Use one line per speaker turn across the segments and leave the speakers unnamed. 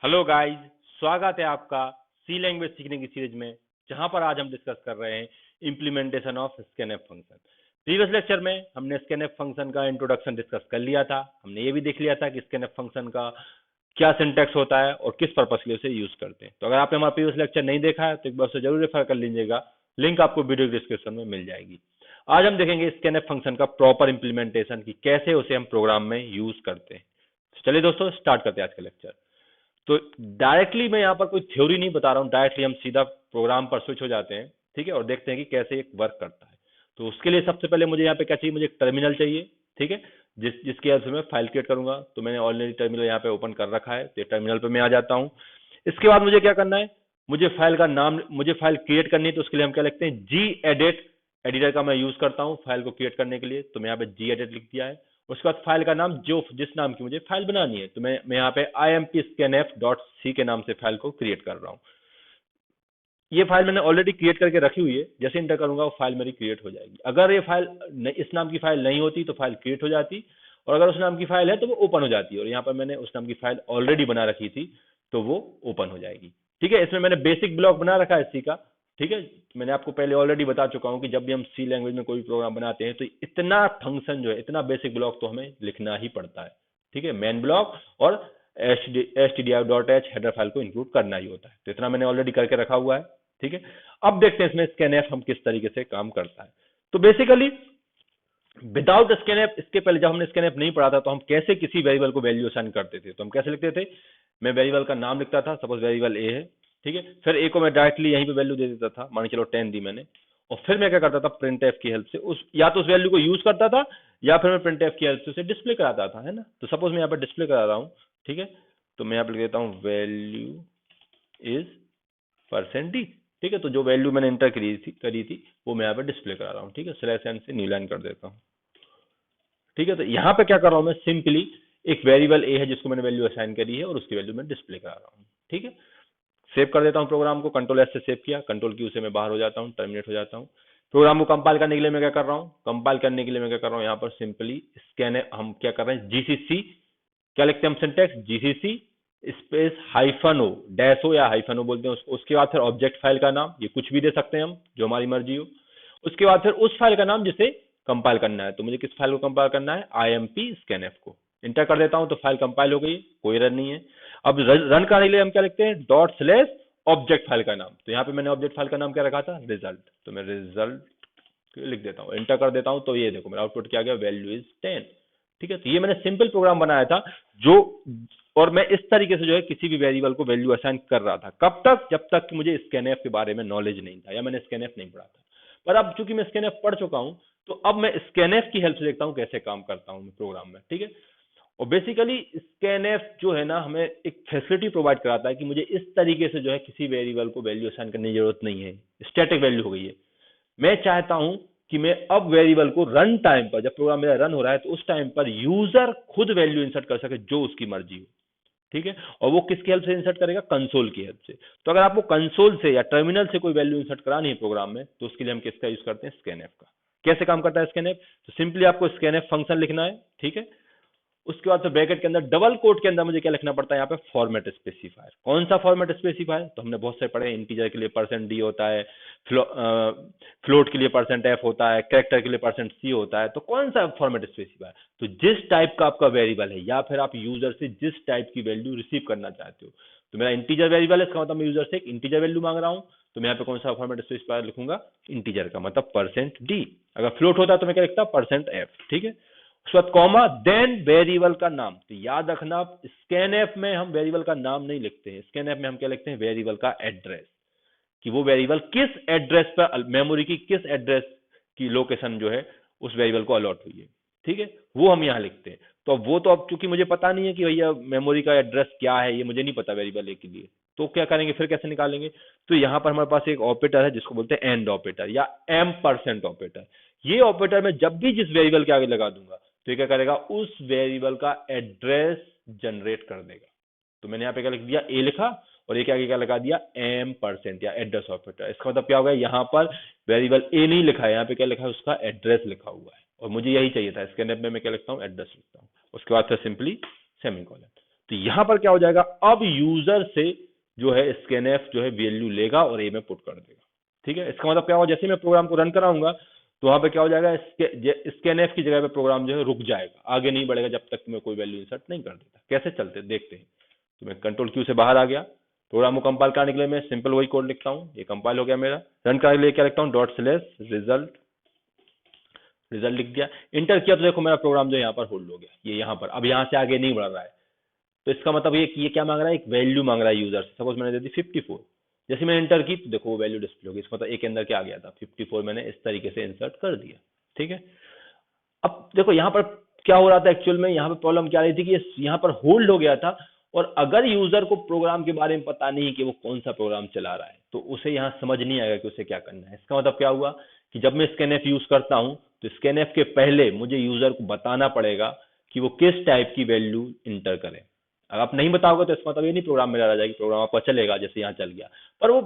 Hello guys, स्वागत है आपका सी लैंग्वेज सीखने की सीरीज में, जहां पर आज हम डिस्कस कर रहे हैं implementation of scanf function. Previous lecture में हमने स्कैनफ फंक्शन का इंट्रोडक्शन डिस्कस कर लिया था। हमने ये भी देख लिया था कि स्कैनफ फंक्शन का क्या सिंटैक्स होता है और किस पर्पस के लिए उसे यूज करते हैं। तो अगर आपने हमारा प्रीवियस लेक्चर नहीं देखा है तो एक बार उसे जरूर रेफर कर लीजिएगा, लिंक आपको वीडियो डिस्क्रिप्शन में मिल जाएगी। आज हम देखेंगे स्कैनफ फंक्शन का प्रॉपर इंप्लीमेंटेशन की कैसे उसे हम प्रोग्राम में यूज करते हैं। चलिए दोस्तों, स्टार्ट करते हैं आज का लेक्चर। तो डायरेक्टली मैं यहाँ पर कोई थ्योरी नहीं बता रहा हूँ, डायरेक्टली हम सीधा प्रोग्राम पर स्विच हो जाते हैं, ठीक है, और देखते हैं कि कैसे एक वर्क करता है। तो उसके लिए सबसे पहले मुझे यहाँ पे क्या चाहिए, मुझे एक टर्मिनल चाहिए, ठीक है, जिसकी हेल्प से मैं फाइल क्रिएट करूंगा। तो मैंने ऑलरेडी टर्मिनल यहाँ पे ओपन कर रखा है, तो टर्मिनल पे मैं आ जाता हूँ। इसके बाद मुझे क्या करना है, मुझे फाइल का नाम, मुझे फाइल क्रिएट करनी है, तो उसके लिए हम क्या लिखते हैं, जी एडिट। एडिटर का मैं यूज करता हूँ फाइल को क्रिएट करने के लिए, तो मैं यहाँ पे जी एडिट लिख दिया है। उसके बाद फाइल का नाम, जो जिस नाम की मुझे फाइल बनानी है, तो मैं यहाँ पे impscanf.c के नाम से फाइल को क्रिएट कर रहा हूँ। ये फाइल मैंने ऑलरेडी क्रिएट करके रखी हुई है, जैसे इंटर करूंगा वो फाइल मेरी क्रिएट हो जाएगी। अगर ये फाइल इस नाम की फाइल नहीं होती तो फाइल क्रिएट हो जाती, और अगर उस नाम की फाइल है तो वो ओपन हो जाती है। और यहाँ पर मैंने उस नाम की फाइल ऑलरेडी बना रखी थी, तो वो ओपन हो जाएगी। ठीक है, इसमें मैंने बेसिक ब्लॉक बना रखा है सी का। ठीक है, मैंने आपको पहले ऑलरेडी बता चुका हूँ कि जब भी हम सी लैंग्वेज में कोई प्रोग्राम बनाते हैं तो इतना फंक्शन जो है, इतना बेसिक ब्लॉक तो हमें लिखना ही पड़ता है। ठीक है, मेन ब्लॉक और stdio.h हेडर फाइल को इंक्लूड करना ही होता है। तो इतना मैंने ऑलरेडी करके रखा हुआ है। ठीक है, अब देखते हैं इसमें स्कैनफ हम किस तरीके से काम करता है। तो बेसिकली विदाउट स्कैनफ, इसके पहले जब हमने स्कैनफ नहीं पढ़ा था तो हम कैसे किसी वेरिएबल को वैल्यू असाइन करते थे। तो हम कैसे लिखते थे, मैं वेरिएबल का नाम लिखता था, सपोज वेरिएबल ए है, ठीक है, फिर ए को मैं डायरेक्टली यहीं पे वैल्यू दे देता था, मान के चलो 10 दी मैंने, और फिर मैं क्या करता था, प्रिंट एफ की हेल्प से उस या तो उस वैल्यू को यूज करता था, या फिर मैं प्रिंट एफ की हेल्प से उसे डिस्प्ले कराता था, है ना। तो सपोज मैं यहाँ पर डिस्प्ले करा रहा हूँ, ठीक है, तो मैं यहाँ पर लिख देता हूँ वैल्यू इज %d। ठीक है, तो जो वैल्यू मैंने एंटर करी थी वो मैं यहाँ पे डिस्प्ले करा रहा हूँ। ठीक है, स्लैश एन से न्यू लाइन कर देता हूँ। ठीक है, तो यहाँ पे क्या कर रहा हूँ मैं, सिंपली एक वेरिएबल ए है जिसको मैंने वैल्यू असाइन करी है और उसकी वैल्यू मैं डिस्प्ले करा रहा हूँ। ठीक है, सेव कर देता हूँ प्रोग्राम को, कंट्रोल एस से सेव किया, कंट्रोल क्यू से मैं बाहर हो जाता हूँ, टर्मिनेट हो जाता हूँ। प्रोग्राम को कंपाइल करने के लिए मैं क्या कर रहा हूँ, कंपाइल करने के लिए मैं क्या कर रहा हूँ, यहाँ पर सिंपली स्कैन, हम क्या कर रहे हैं, जीसीसी, क्या लिखते हैं हम सिंटैक्स, जीसीसी स्पेस हाइफन ओ, डैश ओ या हाइफन ओ बोलते हैं उसको। उसके बाद फिर ऑब्जेक्ट फाइल का नाम, ये कुछ भी दे सकते हैं हम, जो हमारी मर्जी हो। उसके बाद फिर उस फाइल का नाम जिसे कंपाइल करना है, तो मुझे किस फाइल को कंपाइल करना है, IMP स्कैनफ को। इंटर कर देता हूं तो फाइल कंपाइल हो गई, कोई रन नहीं है। अब रन करने के लिए हम क्या लिखते हैं, डॉट स्लैश ऑब्जेक्ट फाइल का नाम। तो यहाँ पे मैंने ऑब्जेक्ट फाइल का नाम क्या रखा था, रिजल्ट, तो मैं रिजल्ट लिख देता हूँ, इंटर कर देता हूँ, तो ये देखो मेरा आउटपुट क्या गया, वैल्यू इज 10। ठीक है, तो ये मैंने सिंपल प्रोग्राम बनाया था जो, और मैं इस तरीके से जो है किसी भी वेरिएबल को वैल्यू असाइन कर रहा था। कब तक, जब तक कि मुझे स्कैनफ के बारे में नॉलेज नहीं था या मैंने स्कैनफ नहीं पढ़ा था। पर अब चूंकि मैं स्कैनफ पढ़ चुका हूं, तो अब मैं स्कैनफ की हेल्प से देखता हूं कैसे काम करता हूं प्रोग्राम में। ठीक है, और बेसिकली स्कैनफ जो है ना, हमें एक फैसिलिटी प्रोवाइड कराता है कि मुझे इस तरीके से जो है किसी वेरिएबल को वैल्यू असाइन करने की जरूरत नहीं है, स्टैटिक वैल्यू हो गई है। मैं चाहता हूं कि मैं अब वेरिएबल को रन टाइम पर, जब प्रोग्राम मेरा रन हो रहा है, तो उस टाइम पर यूजर खुद वैल्यू इंसर्ट कर सके जो उसकी मर्जी हो। ठीक है, और वो किसकी हेल्प से इंसर्ट करेगा, कंसोल की हेल्प से। तो अगर आपको कंसोल से या टर्मिनल से कोई वैल्यू इंसर्ट करानी है प्रोग्राम में, तो उसके लिए हम किसका यूज करते हैं, स्कैनफ का। कैसे काम करता है स्कैनफ, तो सिंपली आपको स्कैनफ फंक्शन लिखना है। ठीक है, उसके बाद तो ब्रैकेट के अंदर, डबल कोट के अंदर मुझे क्या लिखना पड़ता है, यहाँ पे फॉर्मेट स्पेसिफायर। कौन सा फॉर्मेट स्पेसिफायर, तो हमने बहुत से पढ़े, इंटीजर के लिए %d होता है, फ्लोट के लिए %f होता है, कैरेक्टर के लिए %c होता है। तो कौन सा फॉर्मेट स्पेसिफायर, तो जिस टाइप का आपका वेरिएबल है, या फिर आप यूजर से जिस टाइप की वैल्यू रिसीव करना चाहते हो। तो मेरा इंटीजर वेरिएबल है, इसका मतलब मैं यूजर से एक इंटीजर वैल्यू मांग रहा हूँ, तो मैं यहाँ पे कौन सा फॉर्मेट स्पेसिफायर लिखूंगा, इंटीजर का, मतलब %d। अगर फ्लोट होता तो मैं क्या लिखता, %f। ठीक है, उसके बाद कॉमा, देन वेरिएबल का नाम। तो याद रखना, स्कैनफ में हम वेरिएबल का नाम नहीं लिखते हैं, स्कैनफ में हम क्या लिखते हैं, वेरिएबल का एड्रेस, कि वो वेरिएबल किस एड्रेस पर, मेमोरी की किस एड्रेस की लोकेशन जो है उस वेरिएबल को अलॉट हुई है। ठीक है, वो हम यहाँ लिखते हैं। तो अब वो तो, अब चूंकि मुझे पता नहीं है कि भैया मेमोरी का एड्रेस क्या है, ये मुझे नहीं पता वेरिएबल ए के लिए, तो क्या करेंगे, फिर कैसे निकालेंगे। तो यहाँ पर हमारे पास एक ऑपरेटर है जिसको बोलते हैं एंड ऑपरेटर या % ऑपरेटर। ये ऑपरेटर में जब भी जिस वेरिएबल के आगे लगा दूंगा, तो ये क्या करेगा, उस वेरिएबल का एड्रेस जनरेट कर देगा। तो मैंने यहाँ पे क्या लिख दिया, ए लिखा, और एक आगे क्या लगा दिया, %, या एड्रेस ऑपरेटर। इसका मतलब क्या होगा, यहाँ पर वेरिएबल ए नहीं लिखा है, यहाँ पे क्या लिखा है, उसका एड्रेस लिखा हुआ है, और मुझे यही चाहिए था। स्कैनफ में मैं क्या लिखता हूँ, एड्रेस लिखता हूँ। उसके बाद फिर सिंपली सेमीकोलन। तो यहां पर क्या हो जाएगा, अब यूजर से जो है स्कैनएफ जो है वैल्यू लेगा और ए में पुट कर देगा। ठीक है, इसका मतलब क्या होगा, जैसे मैं प्रोग्राम को रन कराऊंगा तो वहां पे क्या हो जाएगा, स्कैनएफ की जगह पे प्रोग्राम जो है रुक जाएगा, आगे नहीं बढ़ेगा जब तक मैं कोई वैल्यू इंसर्ट नहीं कर देता। कैसे चलते देखते हैं। तो मैं कंट्रोल क्यू से बाहर आ गया, प्रोग्राम को कंपाइल करने के लिए मैं सिंपल वही कोड लिखता हूँ, ये कंपाइल हो गया मेरा। रन करने के लिए क्या लिखता हूँ, डॉट स्लैश रिजल्ट, रिजल्ट लिख दिया, इंटर किया तो देखो मेरा प्रोग्राम जो यहाँ पर होल्ड हो गया, ये यहाँ पर अब यहाँ से आगे नहीं बढ़ रहा है। तो इसका मतलब ये क्या मांग रहा है, एक वैल्यू मांग रहा है यूजर से। सपोज मैंने दे दी 54, जैसे मैंने इंटर की तो देखो वो वैल्यू डिस्प्ले होगी, इसका मतलब एक के अंदर क्या आ गया था 54, मैंने इस तरीके से इंसर्ट कर दिया। ठीक है, अब देखो यहाँ पर क्या हो रहा था, एक्चुअल में यहाँ पर प्रॉब्लम क्या आ रही थी कि यहाँ पर होल्ड हो गया था, और अगर यूजर को प्रोग्राम के बारे में पता नहीं कि वो कौन सा प्रोग्राम चला रहा है तो उसे यहाँ समझ नहीं आएगा कि उसे क्या करना है। इसका मतलब क्या हुआ कि जब मैं स्कैनएफ यूज करता हूँ तो स्कैनएफ के पहले मुझे यूजर को बताना पड़ेगा कि वो किस टाइप की वैल्यू इंटर करे। अगर आप नहीं बताओगे तो इसका मतलब ये नहीं प्रोग्राम में रह जाएगी, प्रोग्राम आपका चलेगा जैसे यहाँ चल गया, पर वो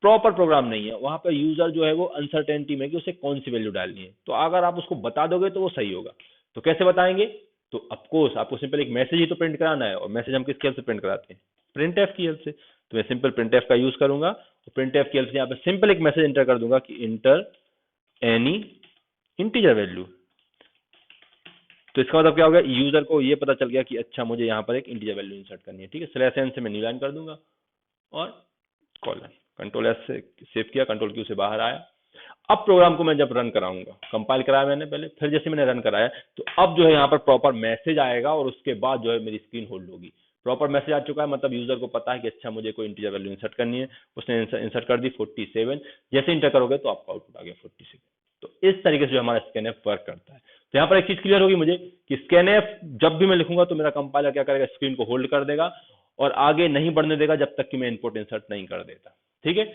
प्रॉपर प्रोग्राम नहीं है। वहां पर यूजर जो है वो अनसर्टेनिटी में कि उसे कौन सी वैल्यू डालनी है। तो अगर आप उसको बता दोगे तो वो सही होगा। तो कैसे बताएंगे, तो ऑफकोर्स आपको सिंपल एक मैसेज ही तो प्रिंट कराना है, और मैसेज हम किसकी हेल्प से प्रिंट कराते हैं, प्रिंट एफ की हेल्प से। तो मैं सिंपल प्रिंट एफ का यूज करूंगा, और प्रिंट एफ की हेल्प से यहाँ पे सिंपल एक मैसेज इंटर कर दूंगा कि इंटर एनी इंटीजर वैल्यू। तो इसका मतलब क्या हो गया, यूजर को ये पता चल गया कि अच्छा मुझे यहाँ पर एक इंटीजर वैल्यू इंसर्ट करनी है। ठीक है, स्लैश एन से मैं न्यू लाइन कर दूंगा और कॉलन, कंट्रोल एस से सेव किया, कंट्रोल क्यू से बाहर आया। अब प्रोग्राम को मैं जब रन कराऊंगा, कंपाइल कराया मैंने पहले, फिर जैसे मैंने रन कराया तो अब जो है यहाँ पर प्रॉपर मैसेज आएगा, और उसके बाद जो है मेरी स्क्रीन होल्ड होगी। प्रॉपर मैसेज आ चुका है, मतलब यूजर को पता है कि अच्छा मुझे कोई इंटीजर वैल्यू इंसर्ट करनी है, उसने इंसर्ट कर दी 47। जैसे इंटर करोगे तो आपका आउटपुट आ गया 47। तो इस तरीके से जो हमारा स्कैनएफ वर्क करता है। तो यहाँ पर एक चीज क्लियर होगी मुझे कि स्कैनएफ जब भी मैं लिखूंगा तो मेरा कंपाइलर क्या करेगा, स्क्रीन को होल्ड कर देगा और आगे नहीं बढ़ने देगा जब तक कि मैं इनपुट इंसर्ट नहीं कर देता। ठीक है,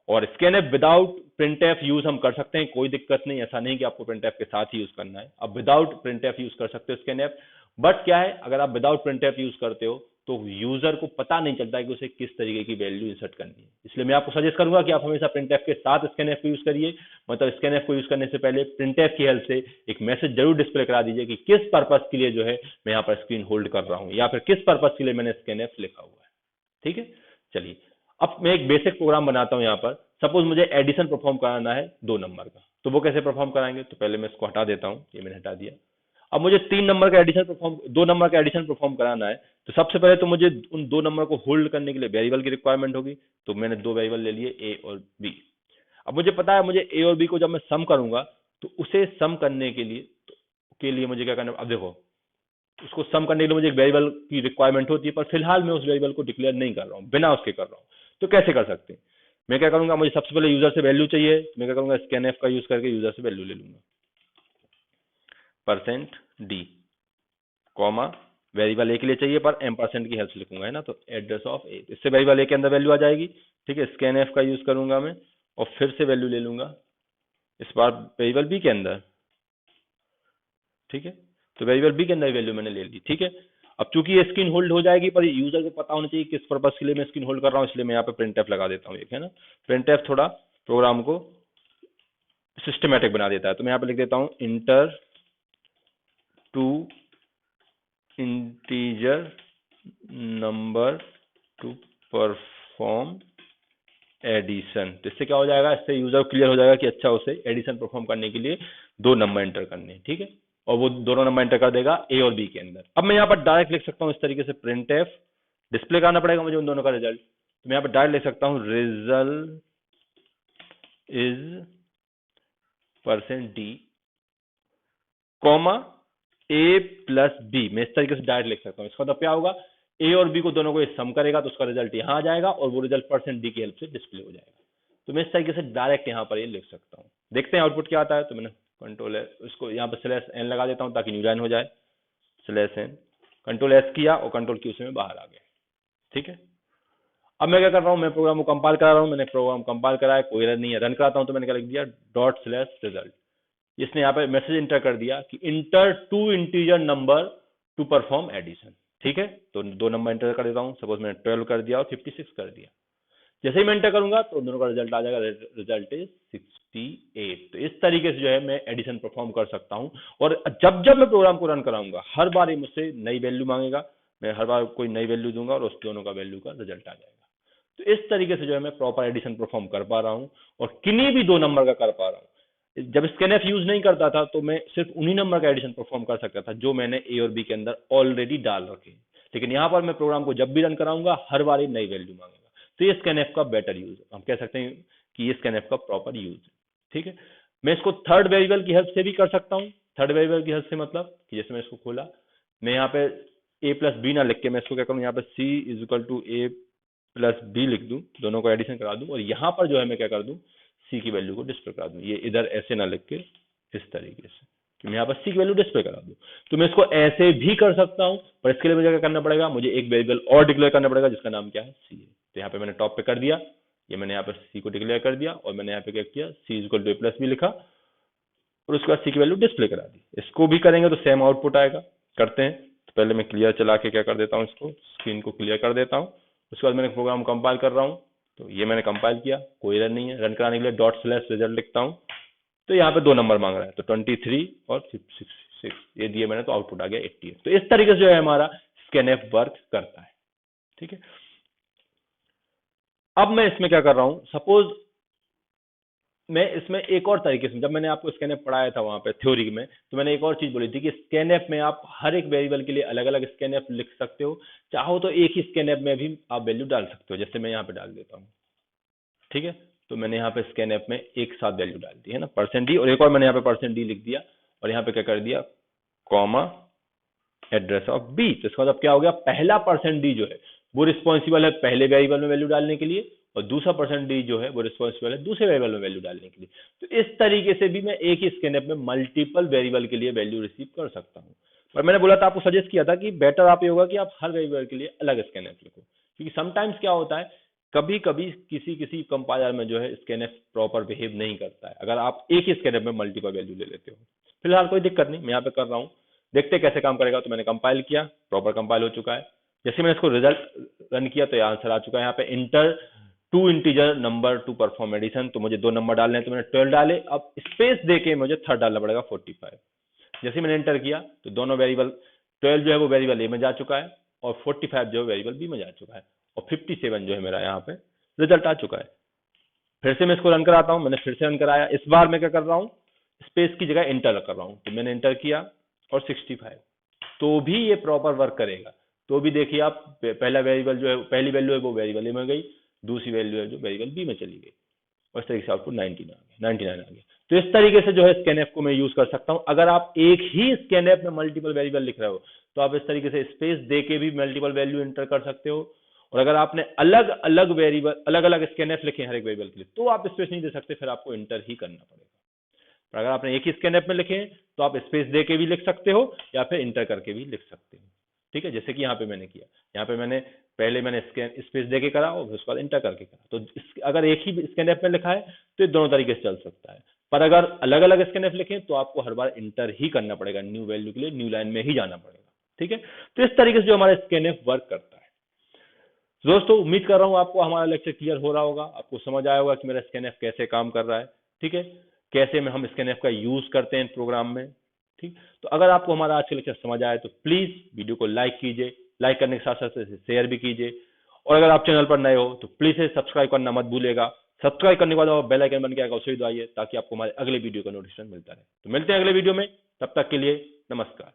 और स्कैनएफ विदाउट प्रिंटएफ यूज हम कर सकते हैं, कोई दिक्कत नहीं, ऐसा नहीं कि आपको प्रिंटएफ के साथ ही यूज करना है, अब विदाउट प्रिंटएफ यूज कर सकते हो स्कैनएफ। बट क्या है, अगर आप विदाउट प्रिंटएफ यूज करते हो तो यूजर को पता नहीं चलता है कि उसे किस तरीके की वैल्यू इंसर्ट करनी है। इसलिए मैं आपको सजेस्ट करूंगा कि आप हमेशा प्रिंटएफ के साथ स्कैनएफ को यूज करिए, मतलब स्कैनएफ को यूज करने से पहले प्रिंटएफ की हेल्प से एक मैसेज जरूर डिस्प्ले करा दीजिए कि किस पर्पस के लिए जो है मैं यहाँ पर स्क्रीन होल्ड कर रहा हूँ, या फिर किस पर्पस के लिए मैंने स्कैनएफ लिखा हुआ है। ठीक है, चलिए अब मैं एक बेसिक प्रोग्राम बनाता हूं। यहाँ पर सपोज मुझे एडिशन परफॉर्म कराना है 2 नंबर का, तो वो कैसे परफॉर्म कराएंगे, तो पहले मैं इसको हटा देता हूं, ये मैंने हटा दिया। अब मुझे 3 नंबर का एडिशन परफॉर्म, 2 नंबर का एडिशन परफॉर्म कराना है, तो सबसे पहले तो मुझे उन 2 नंबर को होल्ड करने के लिए वेरिएबल की रिक्वायरमेंट होगी। तो मैंने 2 वेरिएबल ले लिए, ए और बी। अब मुझे पता है मुझे ए और बी को जब मैं सम करूंगा तो उसे सम करने के लिए मुझे क्या करना है, अब देखो उसको सम करने के लिए मुझे एक वेरिएबल की रिक्वायरमेंट होती है, पर फिलहाल मैं उस वेरिएबल को डिक्लेयर नहीं कर रहा हूँ, बिना उसके कर रहा हूँ। तो कैसे कर सकते हैं, मैं क्या करूंगा, मुझे सबसे पहले यूजर से वैल्यू चाहिए, मैं क्या करूंगा, स्कैनएफ का यूज करके यूजर से वैल्यू ले लूंगा, %d कॉमा वेरिएबल ए के लिए चाहिए पर एम्परसेंड की हेल्प से लिखूंगा, है ना, तो एड्रेस ऑफ ए, इससे वेरिएबल ए के अंदर वैल्यू आ जाएगी। ठीक है, स्कैनएफ का यूज करूंगा मैं और फिर से वैल्यू ले लूंगा इस बार वेरिएबल बी के अंदर। ठीक है, तो वेरिएबल बी के अंदर वैल्यू मैंने ले ली। ठीक है, अब चूंकि ये स्क्रीन होल्ड हो जाएगी, पर यूजर को पता होना चाहिए किस पर्पस के लिए मैं स्क्रीन होल्ड कर रहा हूँ, इसलिए मैं यहाँ पे प्रिंटएफ लगा देता हूँ एक, है ना। प्रिंटएफ थोड़ा प्रोग्राम को सिस्टमेटिक बना देता है, तो मैं यहाँ पे लिख देता हूँ enter two integer number to perform addition. तो इससे क्या हो जाएगा, इससे यूजर क्लियर हो जाएगा कि अच्छा उसे एडिशन परफॉर्म करने के लिए 2 नंबर एंटर करने हैं। ठीक है, और वो दोनों नंबर एंटर कर देगा ए और बी के अंदर। अब मैं यहाँ पर डायरेक्ट लिख सकता हूँ इस तरीके से, प्रिंट एफ डिस्प्ले करना पड़ेगा मुझे उन दोनों का रिजल्ट, तो मैं यहाँ पर डायरेक्ट लिख सकता हूँ result is %d comma A plus B. मैं इस तरीके से डायरेक्ट लिख सकता हूँ। इसका मतलब क्या होगा, ए और बी को दोनों को सम करेगा तो उसका रिजल्ट यहाँ आ जाएगा और वो रिजल्ट %d की हेल्प से डिस्प्ले हो जाएगा। तो मैं इस तरीके से डायरेक्ट यहाँ पर ये लिख सकता हूँ। देखते हैं आउटपुट क्या आता है। तो मैंने कंट्रोल इसको यहाँ पर /n लगा देता हूँ ताकि न्यू लाइन हो जाए, /n कंट्रोल एस किया और कंट्रोल क्यू से मैं बाहर आ गया। ठीक है, अब मैं क्या कर रहा हूँ, मैं प्रोग्राम को कंपाइल करा रहा हूँ, मैंने प्रोग्राम कंपाइल कराया, कोई एरर नहीं है। रन कराता हूँ तो मैंने क्या लिख दिया, ./result। इसने यहाँ पे मैसेज इंटर कर दिया कि enter 2 integer number to perform addition. ठीक है, तो 2 नंबर इंटर कर देता हूँ, सपोज मैंने 12 कर दिया और 56 कर दिया। जैसे ही मैं इंटर करूंगा तो दोनों का रिजल्ट आ जाएगा, रिजल्ट इज 68। तो इस तरीके से जो है मैं एडिशन परफॉर्म कर सकता हूं। और जब जब मैं प्रोग्राम को रन कराऊंगा हर बार ये मुझसे नई वैल्यू मांगेगा, मैं हर बार कोई नई वैल्यू दूंगा और उस दोनों का वैल्यू का रिजल्ट आ जाएगा। तो इस तरीके से जो है मैं प्रॉपर एडिशन परफॉर्म कर पा रहा हूँ और किन्हीं भी 2 नंबर का कर पा रहा हूँ। जब स्कैनएफ यूज नहीं करता था तो मैं सिर्फ उन्हीं नंबर का एडिशन परफॉर्म कर सकता था जो मैंने ए और बी के अंदर ऑलरेडी डाल रखे। लेकिन यहाँ पर मैं प्रोग्राम को जब भी रन कराऊंगा हर बार नई वैल्यू मांगेगा। तो ये स्कैनएफ का बेटर यूज है, हम कह सकते हैं कि ये स्कैनएफ का प्रॉपर यूज है। ठीक है, मैं इसको थर्ड वेरिएबल की हेल्प से भी कर सकता हूँ। थर्ड वेरिएबल की हेल्प से मतलब कि जैसे मैं इसको खोला, मैं यहाँ पे ए प्लस बी ना लिख के मैं इसको क्या करूँ, यहाँ पे C is equal to A plus B लिख दूं, दोनों को एडिशन करा दूं और यहाँ पर जो है मैं क्या कर दूं, सी की वैल्यू को डिस्प्ले करा दूं। ये इधर ऐसे ना लिख के इस तरीके से कि मैं यहाँ पर सी की वैल्यू डिस्प्ले करा दूं। तो मैं इसको ऐसे भी कर सकता हूँ, पर इसके लिए मुझे क्या करना पड़ेगा, मुझे एक वेरिएबल और डिक्लेयर करना पड़ेगा जिसका नाम क्या है, सी है। तो यहाँ पे मैंने टॉप पे कर दिया, ये मैंने यहाँ पर सी को डिक्लेयर कर दिया और मैंने यहाँ पे क्या किया, C is equal to A plus B लिखा और उसके बाद सी की वैल्यू डिस्प्ले करा दी। इसको भी करेंगे तो सेम आउटपुट आएगा। करते हैं, तो पहले मैं क्लियर चला के क्या कर देता हूँ, इसको स्क्रीन को क्लियर कर देता हूँ। उसके बाद मैंने प्रोग्राम कंपाइल कर रहा हूँ, तो ये मैंने कंपाइल किया, कोई एरर नहीं है। रन कराने के लिए डॉट स्लैश रिजल्ट लिखता हूँ, तो यहाँ पे 2 नंबर मांग रहा है, तो 23 और 66 ये दिए मैंने, तो आउटपुट आ गया 88। तो इस तरीके से जो है हमारा स्कैनएफ वर्क करता है। ठीक है, अब मैं इसमें क्या कर रहा हूँ, सपोज मैं इसमें एक और तरीके से, जब मैंने आपको स्कैनएफ पढ़ाया था वहां पे थ्योरी में, तो मैंने एक और चीज बोली थी कि स्कैनएफ में आप हर एक वेरिएबल के लिए अलग अलग स्कैनएफ लिख सकते हो। चाहो तो एक ही स्कैनएफ में भी आप वैल्यू डाल सकते हो, जैसे मैं यहाँ पे डाल देता हूँ। ठीक है, तो मैंने यहाँ पे स्कैनएफ में एक साथ वैल्यू डाल दी है ना, %d, और एक और मैंने यहाँ पे %d लिख दिया और यहाँ पे क्या कर दिया, कॉमा एड्रेस ऑफ बी। तो इसका मतलब क्या हो गया, पहला %d जो है वो रिस्पॉन्सिबल है पहले वेरिएबल में वैल्यू डालने के लिए और दूसरा %d जो है वो रिस्पॉन्सिबल है दूसरे वेरिएबल में वैल्यू डालने के लिए। तो इस तरीके से भी मैं एक ही स्कैनएफ में मल्टीपल वेरिएबल के लिए वैल्यू रिसीव कर सकता हूँ। पर मैंने बोला था, आपको सजेस्ट किया था कि बेटर आप ये होगा कि आप हर वेरिएबल के लिए अलग स्कैनएफ लिखो, क्योंकि समटाइम्स क्या होता है, कभी कभी किसी किसी कंपाइलर में जो है स्कैनएफ प्रॉपर बिहेव नहीं करता है, अगर आप एक ही स्कैनएफ में मल्टीपल वैल्यू ले लेते हो। फिलहाल कोई दिक्कत नहीं, मैं यहाँ पे कर रहा हूँ, देखते कैसे काम करेगा। तो मैंने कंपाइल किया, प्रॉपर कंपाइल हो चुका है। जैसे मैंने इसको रिजल्ट रन किया तो ये आंसर आ चुका है। यहाँ पे enter 2 integer number to perform addition, तो मुझे 2 नंबर डालने हैं, तो मैंने 12 डाले। अब स्पेस देके मुझे थर्ड डालना पड़ेगा 45। जैसे मैंने एंटर किया तो दोनों वेरिएबल, 12 जो है वो वेरिएबल ए में जा चुका है और 45 जो है वेरिएबल बी में जा चुका है और 57 जो है मेरा यहाँ पे रिजल्ट आ चुका है। फिर से मैं इसको रन कराता हूँ, मैंने फिर से रन कराया। इस बार मैं क्या कर रहा हूँ, स्पेस की जगह इंटर कर रहा हूँ, तो मैंने इंटर किया और 65, तो भी ये प्रॉपर वर्क करेगा। तो भी देखिए आप, पहला वेरिएबल जो है, पहली वैल्यू है वो वेरिएबल ए में गई, दूसरी वैल्यू है जो वेरिएबल बी में चली गई और इस तरीके से आउटपुट 99 आ गया। तो इस तरीके से जो है स्कैनएफ को मैं यूज कर सकता हूं। अगर आप एक ही स्कैनएफ में मल्टीपल वेरिएबल लिख रहे हो तो आप इस तरीके से स्पेस दे के भी मल्टीपल वैल्यू एंटर कर सकते हो। और अगर आपने अलग अलग वेरिएबल, अलग अलग स्कैनएफ लिखे हर एक वेरिएबल के लिए, तो आप स्पेस नहीं दे सकते, फिर आपको इंटर ही करना पड़ेगा। पर अगर आपने एक ही स्कैनएफ में लिखे तो आप स्पेस दे के भी लिख सकते हो या फिर इंटर करके भी लिख सकते हो। ठीक है, जैसे कि यहाँ पे मैंने किया, यहाँ पे मैंने पहले मैंने स्पेस दे के करा और उसके बाद इंटर करके करा। तो अगर एक ही स्कैनएफ में लिखा है तो ये दोनों तरीके से चल सकता है, पर अगर अलग अलग स्कैनएफ लिखे तो आपको हर बार इंटर ही करना पड़ेगा, न्यू वैल्यू के लिए न्यू लाइन में ही जाना पड़ेगा। ठीक है, तो इस तरीके से जो हमारा स्कैनएफ वर्क करता है। दोस्तों उम्मीद कर रहा हूँ आपको हमारा लेक्चर क्लियर हो रहा होगा, आपको समझ आया होगा कि मेरा स्कैनएफ कैसे काम कर रहा है। ठीक है, कैसे में हम स्कैनएफ का यूज करते हैं प्रोग्राम में। ठीक, तो अगर आपको हमारा आज का लेक्चर समझ आया तो प्लीज वीडियो को लाइक कीजिए, लाइक करने के साथ साथ शेयर भी कीजिए, और अगर आप चैनल पर नए हो तो प्लीज सब्सक्राइब करना मत भूलिएगा। सब्सक्राइब करने के बाद बेल आइकन बन के आएगा, उसे भी दबाइए ताकि आपको हमारे अगले वीडियो का नोटिफिकेशन मिलता रहे। तो मिलते हैं अगले वीडियो में, तब तक के लिए नमस्कार।